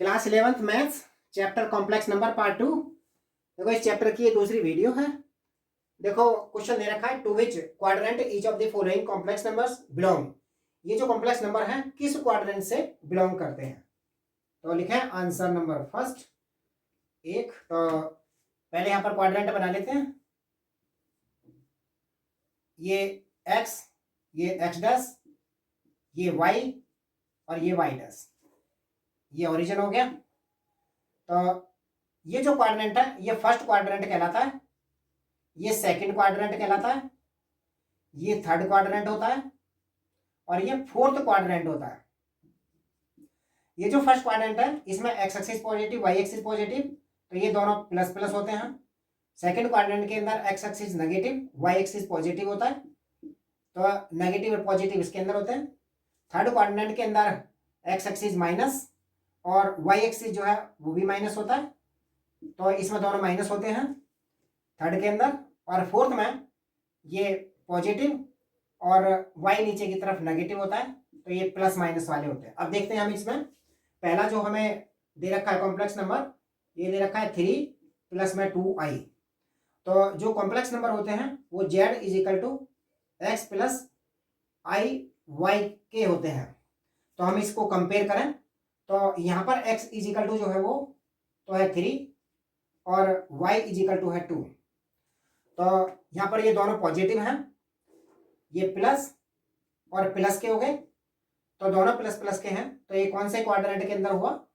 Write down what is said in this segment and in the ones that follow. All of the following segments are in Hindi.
Class 11th maths chapter complex number part 2। देखो इस चैप्टर की ये दूसरी वीडियो है। देखो क्वेश्चन दे रखा है to which quadrant each of the following complex numbers belong. ये जो कॉम्प्लेक्स नंबर है किस क्वाड्रेंट से बिलोंग करते हैं। तो लिखे हैं आंसर नंबर फर्स्ट एक। तो पहले यहाँ पर क्वाड्रेंट बना लेते हैं। ये एक्स, ये एक्स डैश, ये वाई और ये वाई डैश, ये ओरिजिन हो गया। तो ये जो क्वाड्रेंट है ये फर्स्ट क्वाड्रेंट कहलाता है, ये सेकंड क्वाड्रेंट कहलाता है, ये थर्ड क्वाड्रेंट होता है और ये फोर्थ क्वाड्रेंट होता है। ये जो फर्स्ट क्वाड्रेंट है इसमें x axis positive y axis positive, तो ये दोनों प्लस प्लस होते हैं। सेकंड क्वाड्रेंट के अंदर x axis negative y axis positive होता है, तो नेगेटिव और पॉजिटिव इसके अंदर होते हैं। थर्ड क्वाड्रेंट के अंदर एक्स एक्सिस माइनस और वाई एक्सिस जो है वो भी माइनस होता है, तो इसमें दोनों माइनस होते हैं थर्ड के अंदर। और फोर्थ में ये पॉजिटिव और वाई नीचे की तरफ नेगेटिव होता है, तो ये प्लस माइनस वाले होते हैं। अब देखते हैं हम इसमें पहला जो हमें दे रखा है कॉम्प्लेक्स नंबर, ये दे रखा है 3 प्लस में 2i। तो जो कॉम्प्लेक्स नंबर होते हैं वो z is equal to x plus i y के होते हैं। तो हम इसको कंपेयर करें तो यहाँ पर x इज इक्वल टू जो है वो तो है 3 और y इज इक्वल टू है 2। तो यहाँ पर ये दोनों पॉजिटिव हैं, ये प्लस और प्लस के हो गए, तो दोनों प्लस प्लस के हैं। तो ये कौन से क्वाड्रेंट के अंदर हुआ,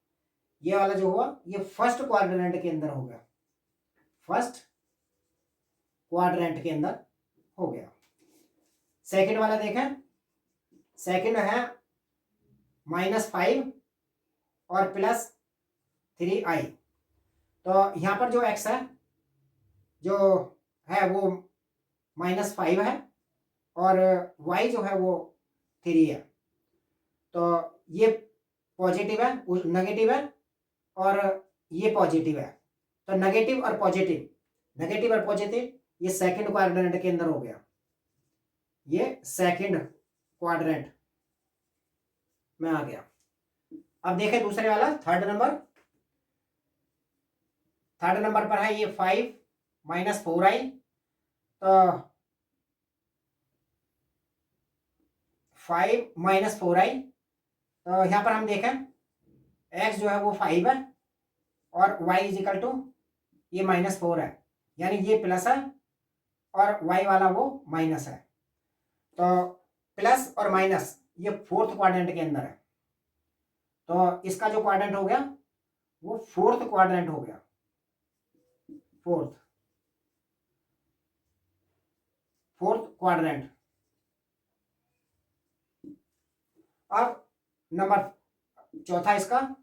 ये वाला जो हुआ ये फर्स्ट क्वाड्रेंट के अंदर हो गया, फर्स्ट क्वाड्रेंट के अंदर हो गया। सेकंड वाला देखें, सेकंड है -5 और प्लस 3i। तो यहाँ पर जो x है जो है वो -5 है और y जो है वो 3 है। तो ये पॉजिटिव है नेगेटिव है और ये पॉजिटिव है, तो नेगेटिव और पॉजिटिव ये सेकंड क्वाड्रेंट के अंदर हो गया, ये सेकंड क्वाड्रेंट में आ गया। अब देखें दूसरे वाला थर्ड नंबर पर है ये 5 - 4i। तो 5 - 4i, तो यहाँ पर हम देखें x जो है वो 5 है और y इज इक्वल टू ये -4 है, यानी ये प्लस है और y वाला वो माइनस है। तो प्लस और माइनस ये फोर्थ क्वाड्रेंट के अंदर है, तो इसका जो क्वाड्रेंट हो गया वो फोर्थ क्वाड्रेंट हो गया, फोर्थ क्वाड्रेंट। अब नंबर चौथा, इसका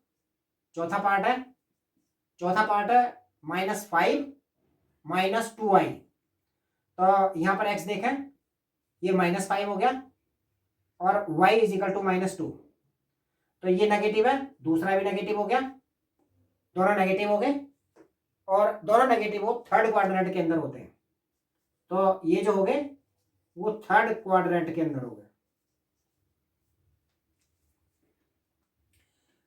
चौथा पार्ट है -5 - 2i। तो यहाँ पर x देखें ये -5 हो गया और y इज इक्वल टू -2, तो ये नेगेटिव है, दूसरा भी नेगेटिव हो गया, दोनों नेगेटिव हो गए और दोनों नेगेटिव वो थर्ड क्वाड्रेंट के अंदर होते हैं। तो ये जो हो गए वो थर्ड क्वाड्रेंट के अंदर हो गए।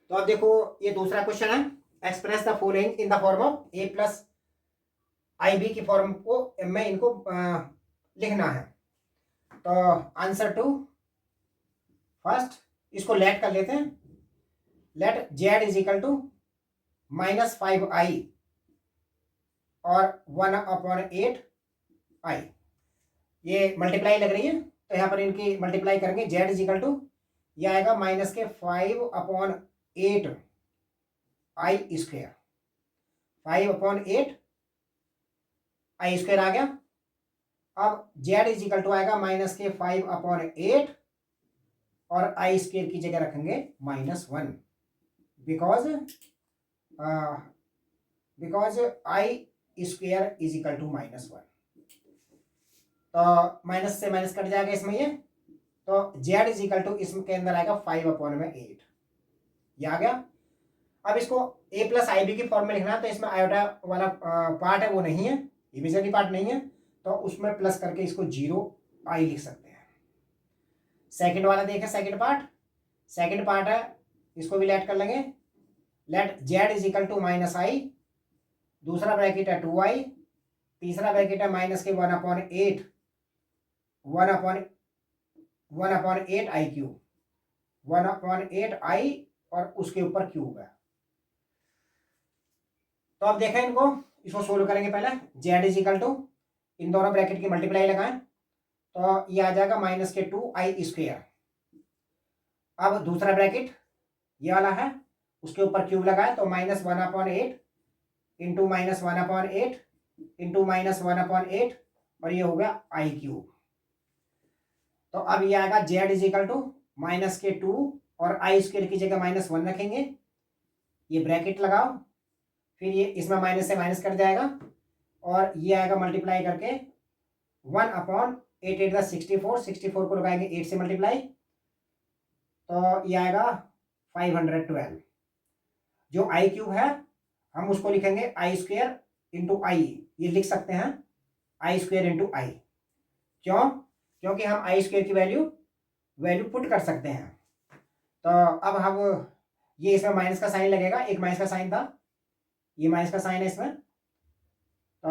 तो अब देखो ये दूसरा क्वेश्चन है, express the following in the form of a plus IB की फॉर्म को में इनको लिखना है। तो आंसर टू फर्स्ट, इसको लेट कर लेते हैं, let z is equal to -5i और 1/8i। ये मल्टीप्लाई लग रही है, तो यहाँ पर इनकी मल्टीप्लाई करेंगे, z इज इक्वल टू ये आएगा -5/8 i स्क्वायर, 5/8 i स्क्वायर आ गया। अब z इज इक्वल टू आएगा -5/8 और i स्क्वायर की जगह रखेंगे -1, because i square is equal to -1। तो माइनस से माइनस कट जाएगा इसमें, ये तो z इज इक्वल टू इसके अंदर आएगा 5/8, ये आ गया। अब इसको a प्लस IB की फॉर्म में लिखना है, तो इसमें आयोटा वाला पार्ट है वो नहीं है, इमेजिनरी पार्ट नहीं है, तो उसमें प्लस करके इसको 0i लिख सकते हैं। सेकंड वाला देखें, सेकंड पार्ट है, इसको भी लेट कर लेंगे, let Z is equal to minus I, दूसरा ब्रैकेट है 2i, तीसरा ब्रैकेट है माइनस के 1/8 आई क्यूब, 1/8 i और उसके ऊपर क्यूब है। तो अब देखें इनको, इसको सोल्व करेंगे। पहले जेड इज इक्वल टू, इन दोनों ब्रैकेट की मल्टीप्लाई लगाएं तो ये आ जाएगा माइनस के 2i²। अब दूसरा ब्रैकेट ये वाला है, उसके ऊपर क्यूब लगाए तो -1/8 इंटू -1/8 इंटू -1/8 और ये हो गया आई क्यूब। तो अब ये आएगा z is equal to minus के 2 और i² की जगह -1 रखेंगे, ये ब्रैकेट लगाओ, फिर ये इसमें माइनस से माइनस कट जाएगा और ये आएगा मल्टीप्लाई करके 1/8 8 64, 64 को लगाएंगे 8 से मल्टीप्लाई तो ये आएगा 512। जो आई क्यूब है हम उसको लिखेंगे i² इंटू आई, ये लिख सकते हैं i² इंटू आई। क्यों? क्योंकि हम i² की वैल्यू पुट कर सकते हैं। तो अब हम ये इसमें माइनस का साइन लगेगा, एक माइनस का साइन था, ये माइनस का साइन है इसमें, तो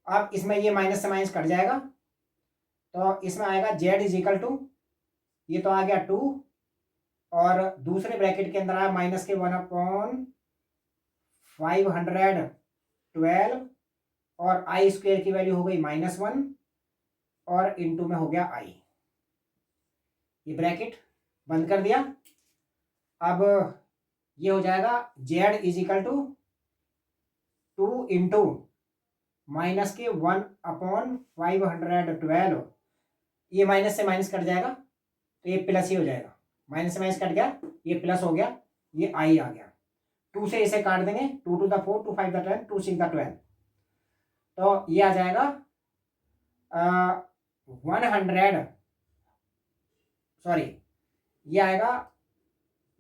अब इसमें ये माइनस से माइनस कट जाएगा तो इसमें आएगा जेड इज इक्वल टू, ये तो आ गया 2 और दूसरे ब्रैकेट के अंदर आया माइनस के 1/512 और i² की वैल्यू हो गई -1 और इंटू में हो गया i। ये ब्रैकेट बंद कर दिया। अब ये हो जाएगा z is equal to 2 into minus के 1/512, ये माइनस से माइनस कट जाएगा तो ये प्लस ही हो जाएगा, माइनस से माइनस कट गया ये प्लस हो गया, ये आई आ गया। 2 से इसे काट देंगे, 2 to the 4, 2 5 the 10, 2 6 the 12, तो ये आ जाएगा ये आएगा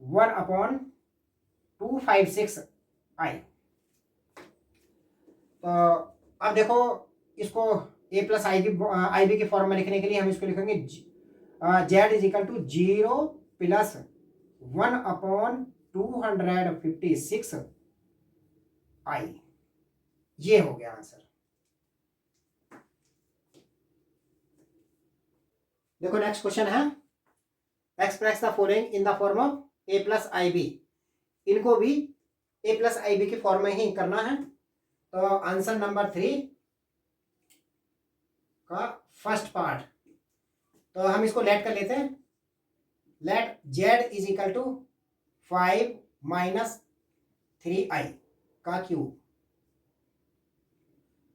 1/256i। तो अब देखो इसको a प्लस आई बी की फॉर्म में लिखने के लिए हम इसको लिखेंगे z is equal to 0 plus 1/256i, ये हो गया आंसर। देखो नेक्स्ट क्वेश्चन है, express the following in the form of a plus i b. इनको भी a प्लस आई बी की फॉर्म में ही करना है। तो आंसर नंबर 3 का फर्स्ट पार्ट, तो हम इसको लेट कर लेते हैं। Let Z is equal to 5 minus 3i का क्यूब।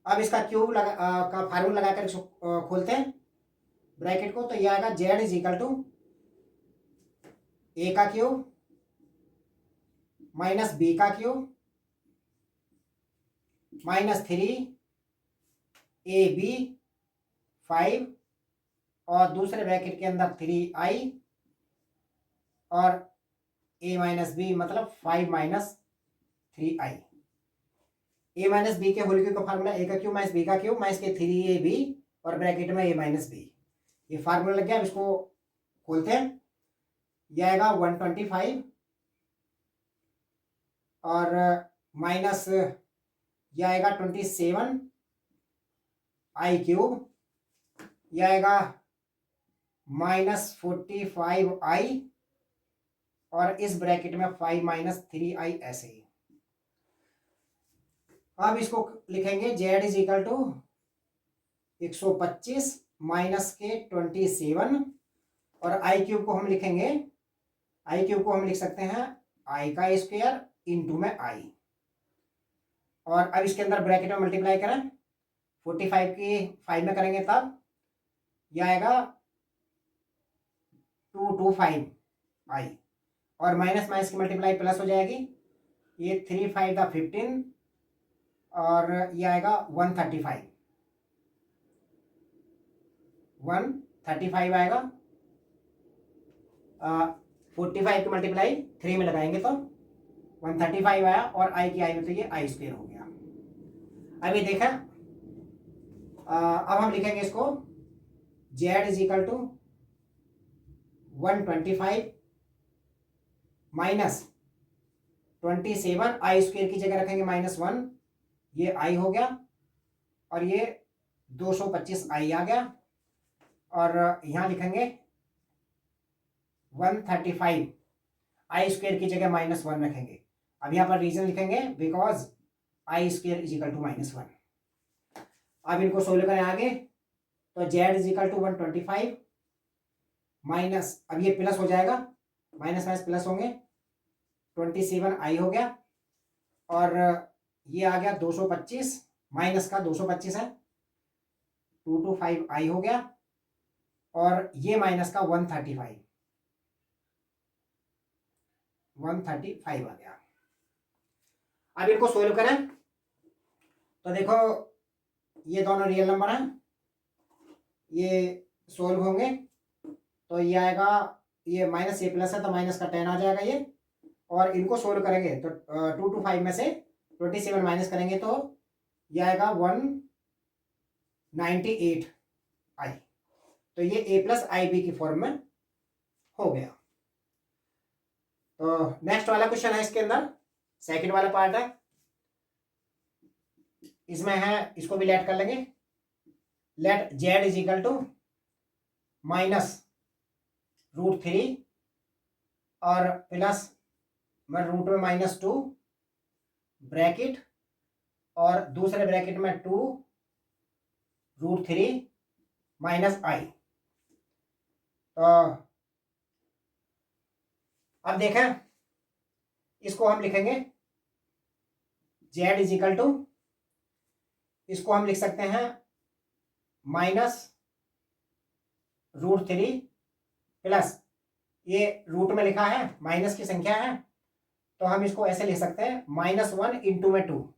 अब इसका क्यूब का फार्मूला लगाकर इसको खोलते हैं ब्रैकेट को, तो यह आएगा जेड इज इक्वल टू ए का क्यूब माइनस बी का क्यूब माइनस 3ab 5 और दूसरे ब्रैकेट के अंदर 3i और a माइनस बी मतलब 5 minus 3i। a minus b के होल क्यूब का फार्मूला a का क्यूब माइनस b का क्यूब माइनस के 3ab और ब्रैकेट में a माइनस बी, ये फार्मूला लग गया। अब इसको खोलते हैं, यह आएगा 125 और माइनस यह आएगा 27 आई क्यूब, यह आएगा -45i और इस ब्रैकेट में 5 माइनस 3i ऐसे ही। अब इसको लिखेंगे z is equal to 125 minus के 27 और आई क्यूब को हम लिखेंगे, आई क्यूब को हम लिख सकते हैं आई का स्क्वायर इंटू में आई, और अब इसके अंदर ब्रैकेट में मल्टीप्लाई करें 45 की 5 में करेंगे तब यह आएगा 225i और माइनस माइनस की मल्टीप्लाई प्लस हो जाएगी, ये 3 5 द 15 और ये आएगा 135 आएगा। 45 की मल्टीप्लाई 3 में लगाएंगे तो 135 आया और आई की आई में तो ये i² हो गया। अभी देखा, अब हम लिखेंगे इसको z is equal to 125 minus 27 i square की जगह रखेंगे -1, ये आई हो गया, और ये 225 आई आ गया, और यहाँ लिखेंगे 135 आई स्क्वेयर की जगह -1 रखेंगे। अब यहाँ पर रीजन लिखेंगे because i square is equal to -1। अब इनको सोल्व करें आगे, तो z is equal to 125 minus, अब ये प्लस हो जाएगा, माइनस माइनस प्लस होंगे, 27 आई हो गया, और ये आ गया 225, माइनस का 225 है, 225 आई हो गया, और ये माइनस का 135 आ गया। अब इनको सोल्व करें, तो देखो ये दोनों रियल नंबर हैं, ये सोल्व होंगे, तो ये आएगा, ये माइनस ये प्लस है तो माइनस का 10 आ जाएगा ये, और इनको सोल्व करेंगे तो 2 to 5 में से 27 माइनस करेंगे तो ये आएगा 198 आई, तो ये a प्लस आई बी की फॉर्म में हो गया। तो नेक्स्ट वाला क्वेश्चन है, इसके अंदर सेकंड वाला पार्ट है, इसमें है, इसको भी लेट कर लेंगे, let z is equal to -√3 और प्लस में रूट में -2 ब्रैकेट, और दूसरे ब्रैकेट में 2√3 माइनस आई। तो अब देखें, इसको हम लिखेंगे z इज इक्वल टू, इसको हम लिख सकते हैं -√3 प्लस, ये रूट में लिखा है, माइनस की संख्या है, तो हम इसको ऐसे लिख सकते हैं -1 इंटू में 2,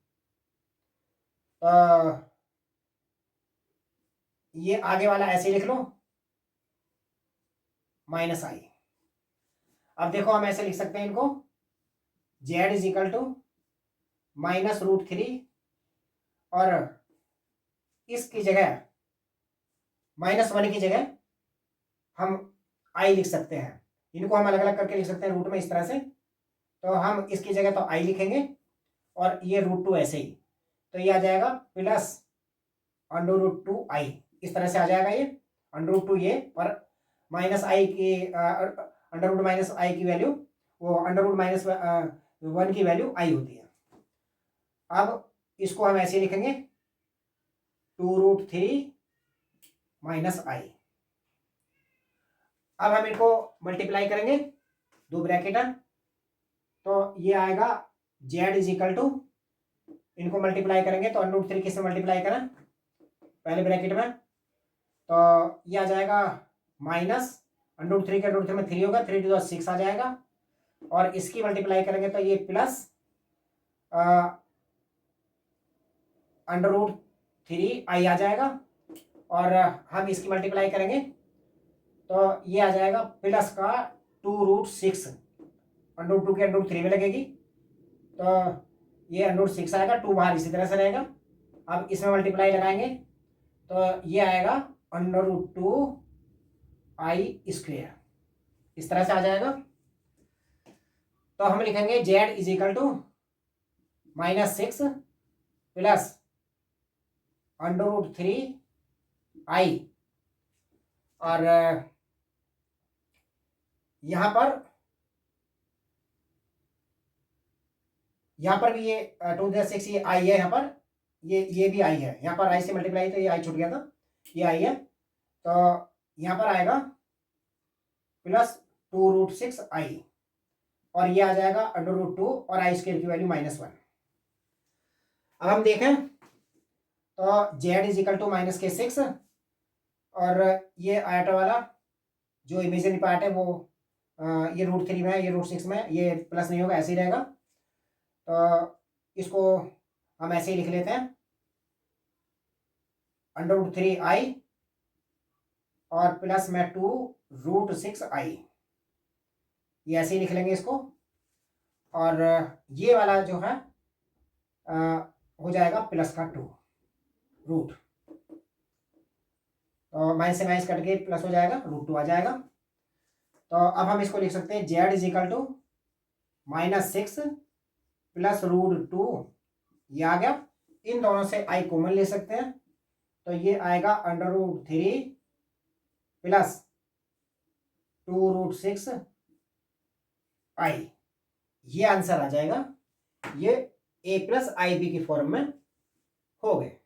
ये आगे वाला ऐसे लिख लो माइनस आई। अब देखो हम ऐसे लिख सकते हैं इनको, z इज इक्वल टू -√3, और इसकी जगह -1 की जगह हम आई लिख सकते हैं, इनको हम अलग अलग करके लिख सकते हैं रूट में इस तरह से, तो हम इसकी जगह तो आई लिखेंगे, और ये √2 ऐसे ही, तो ये आ जाएगा प्लस √2 आई, इस तरह से आ जाएगा ये √2 ये, और माइनस आई की √- माइनस आई की वैल्यू, वो √-1 की वैल्यू आई होती है। अब इसको हम ऐसे लिखेंगे 2√3 माइनस आई। अब हम इनको मल्टीप्लाई करेंगे, दो ब्रैकेट है, तो ये आएगा z इज इक्वल टू, इनको मल्टीप्लाई करेंगे तो √3 किससे मल्टीप्लाई करें, पहले ब्रैकेट में, तो ये आ जाएगा माइनस √3 के √3 में 3 होगा, 3 to 6 आ जाएगा, और इसकी मल्टीप्लाई करेंगे तो ये प्लस √3 आई आ जाएगा, और हम इसकी मल्टीप्लाई करेंगे तो ये आ जाएगा प्लस का 2√6, √2 के √3 में लगेगी, तो ये √6 आएगा, 2 बाहर इसी तरह से रहेगा। अब इसमें मल्टीप्लाई लगाएंगे तो ये आएगा √2 आई स्क्वेयर, इस तरह से आ जाएगा। तो हम लिखेंगे z is equal to -6 plus √3 i, और यहां पर भी ये 2 6 ये आई है, यहाँ पर ये भी आई है, यहाँ पर आई से मल्टीप्लाई, तो ये आई छूट गया था, ये आई है, तो यहाँ पर आएगा प्लस 2√6 आई, और ये आ जाएगा √2 और आई स्क्वायर की वैल्यू -1। अब हम देखें तो z इज इक्वल टू -6, और ये आयटा वाला जो इमेजिनरी पार्ट है वो ये √3 में है, ये √6 में, ये प्लस नहीं होगा, ऐसे ही रहेगा, तो इसको हम ऐसे ही लिख लेते हैं √3 आई और प्लस में 2√6 आई, ये ऐसे ही लिख लेंगे इसको, और ये वाला जो है हो जाएगा प्लस का 2 रूट, तो माइनस से माइनस कट के प्लस हो जाएगा, √2 आ जाएगा। तो अब हम इसको लिख सकते हैं z is equal to -6 plus √2 ये आ गया। इन दोनों से आई कॉमन ले सकते हैं, तो ये आएगा √3 प्लस 2√6 आई। ये आंसर आ जाएगा। ये a + IB की फॉर्म में हो गए।